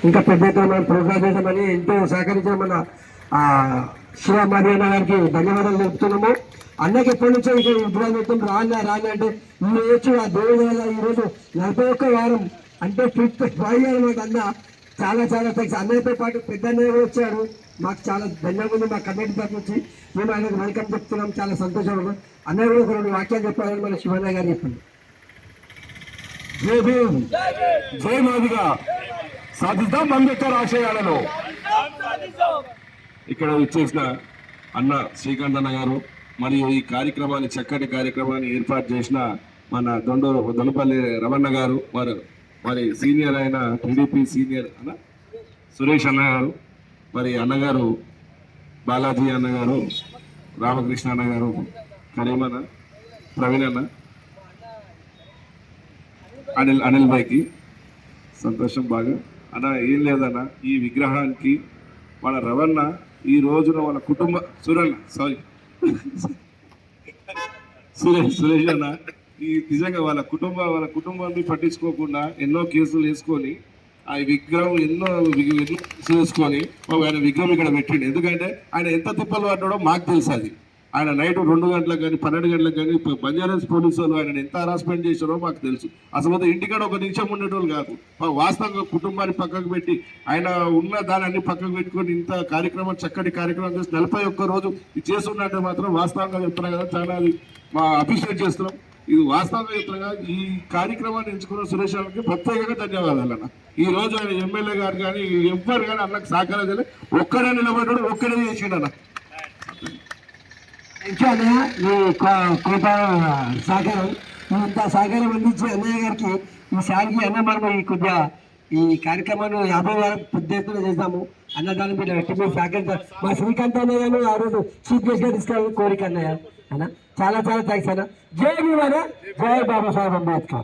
ఇంకా పెద్ద ఎత్తున మనం ప్రోగ్రామ్ చేద్దామని ఎంతో సహకరించిన మన శివ మరియాన్న గారికి ధన్యవాదాలు తెలుపుతున్నాము. అన్నకి ఎప్పటి నుంచో ఇక విగ్రహం చెప్తాం రాని అంటే ఈ ఆ దేవుడు వల్ల ఈరోజు 41 వారం అంటే 5 అనమాట. అన్న చాలా చాలా థ్యాంక్స్. అన్నయ్యతో పాటు పెద్ద అన్నయ్య కూడా వచ్చాడు. మాకు చాలా ధన్యవాదాలు. మా కమిటీ తరఫు నుంచి మేము ఆయనకు వెల్కమ్ చెప్తున్నాం. చాలా సంతోషంగా అన్నయ్య కూడా ఒక 2 వాక్యాలు చెప్పాలని మన శివన్నయ్య గారు చెప్పండి. జై భీమ్, జై మాదిగా, సాధిద్దాం అంబేద్కర్ ఆశయాలను. ఇక్కడ వచ్చేసిన అన్న శ్రీకాంత్ అన్న గారు మరియు ఈ కార్యక్రమాన్ని చక్కటి కార్యక్రమాన్ని ఏర్పాటు చేసిన మన దొండపల్లి రమణ గారు, మరి సీనియర్ అయిన టీడీపీ సీనియర్ అన్న సురేష్ అన్న గారు, మరి అన్నగారు బాలాజీ అన్నగారు, రామకృష్ణ అన్న గారు, కరీమన్న, ప్రవీణ్ అన్న, అనిల్ భాయ్కి సంతోషం బాగా. అన్న ఏం లేదన్న, ఈ విగ్రహానికి వాళ్ళ రవణ ఈ రోజున వాళ్ళ కుటుంబ సురేష్ అన్న ఈ నిజంగా వాళ్ళ కుటుంబాన్ని పట్టించుకోకుండా ఎన్నో కేసులు వేసుకొని ఆ విగ్రహం ఎన్నో చేసుకొని ఆయన విగ్రహం ఇక్కడ పెట్టిండు. ఎందుకంటే ఆయన ఎంత తిప్పలు పడ్డాడో మాకు తెలుసు. అది ఆయన నైట్ 2 గంటలకు కానీ 12 గంటలకు కానీ బంజారాస్ పోలీసు వాళ్ళు ఆయన ఎంత హరాస్మెంట్ చేశారో మాకు తెలుసు. అసలు ఇంటికాడ 1 నిమిషం ఉండేటోళ్ళు కాదు. వాస్తవంగా కుటుంబాన్ని పక్కకు పెట్టి ఆయన ఉన్న దాన్ని పక్కకు పెట్టుకొని ఇంత కార్యక్రమం చక్కటి కార్యక్రమం చేసి 41 రోజు ఇది చేస్తున్నట్టే మాత్రం వాస్తవంగా చెప్తున్నాం కదా, చాలా అది మా అప్రిషియేట్ చేస్తున్నాం. ఇది వాస్తవంగా చెప్తున్నాం కదా. ఈ కార్యక్రమాన్ని ఎంచుకున్న సురేష్ గారికి ప్రత్యేకంగా ధన్యవాదాలు అన్న. ఈ రోజు ఆయన ఎమ్మెల్యే గారు కానీ ఎవ్వరు కానీ అన్నకు సహకారం చేయలేదు. ఒక్కడే నిలబడ్డాడు, ఒక్కడే చేసిండు అన్న. అన్నయ్య ఈ కోట సహకారం ఇంత సహకారం అందించి అన్నయ్య గారికి ఈసారికి అన్న మనం ఈ కొద్దిగా ఈ కార్యక్రమాన్ని 50 వారం పెద్ద ఎత్తున చేద్దాము. అన్నదానం మీరు ఎట్టి సహకరిస్తారు. మా శ్రీకాంత్ అన్నయ్యను ఆ రోజు చీఫ్ గెస్ట్ గా తీసుకెళ్ళాలని కోరిక అన్నయ్య అన్న. చాలా చాలా థ్యాంక్స్ అన్న. జై భీమ్ అన్న, జై బాబాసాహెబ్ అంబేద్కర్.